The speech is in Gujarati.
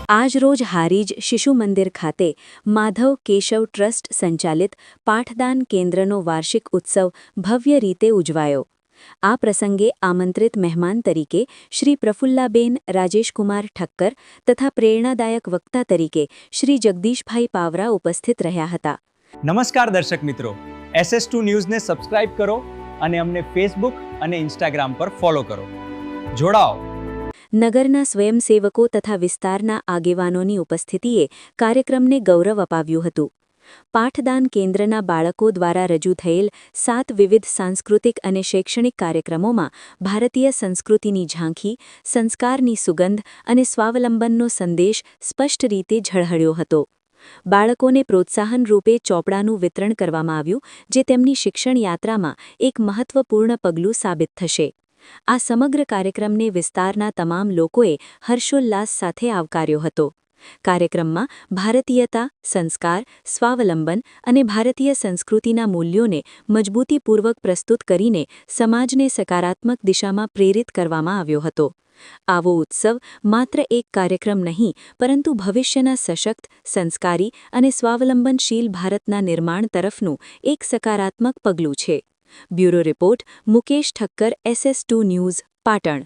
આજરોજ હારીજ શિશુ મંદિર ખાતે માધવ કેશવ ટ્રસ્ટ સંચાલિત પાઠદાન કેન્દ્રનો વાર્ષિક ઉત્સવ ભવ્ય રીતે ઉજવાયો. આ પ્રસંગે આમંત્રિત મહેમાન તરીકે શ્રી પ્રફુલ્લાબેન રાજેશકુમાર ઠક્કર તથા પ્રેરણાદાયક વક્તા તરીકે શ્રી જગદીશભાઈ પાવરા ઉપસ્થિત રહ્યા હતા. નમસ્કાર દર્શક મિત્રો, SS2 ન્યૂઝને સબસ્ક્રાઇબ કરો અને અમને ફેસબુક અને ઇન્સ્ટાગ્રામ પર ફોલો કરો. જોડાઓ. નગરના સ્વયંસેવકો તથા વિસ્તારના આગેવાનોની ઉપસ્થિતિએ કાર્યક્રમને ગૌરવ અપાવ્યું હતું. પાઠદાન કેન્દ્રના બાળકો દ્વારા રજૂ થયેલ 7 વિવિધ સાંસ્કૃતિક અને શૈક્ષણિક કાર્યક્રમોમાં ભારતીય સંસ્કૃતિની ઝાંખી, સંસ્કારની સુગંધ અને સ્વાવલંબનનો સંદેશ સ્પષ્ટ રીતે ઝળહળ્યો હતો. બાળકોને પ્રોત્સાહન રૂપે ચોપડાનું વિતરણ કરવામાં આવ્યું, જે તેમની શિક્ષણ યાત્રામાં એક મહત્વપૂર્ણ પગલું સાબિત થશે. આ સમગ્ર કાર્યક્રમને વિસ્તારના તમામ લોકોએ હર્ષોલ્લાસ સાથે આવકાર્યો હતો. કાર્યક્રમમાં ભારતીયતા, સંસ્કાર, સ્વાવલંબન અને ભારતીય સંસ્કૃતિના મૂલ્યોને મજબૂતીપૂર્વક પ્રસ્તુત કરીને સમાજને સકારાત્મક દિશામાં પ્રેરિત કરવામાં આવ્યો હતો. આવો ઉત્સવ માત્ર એક કાર્યક્રમ નહીં, પરંતુ ભવિષ્યના સશક્ત, સંસ્કારી અને સ્વાવલંબનશીલ ભારતના નિર્માણ તરફનું એક સકારાત્મક પગલું છે. Bureau report Mukesh Thakkar, SS2 news, Patan.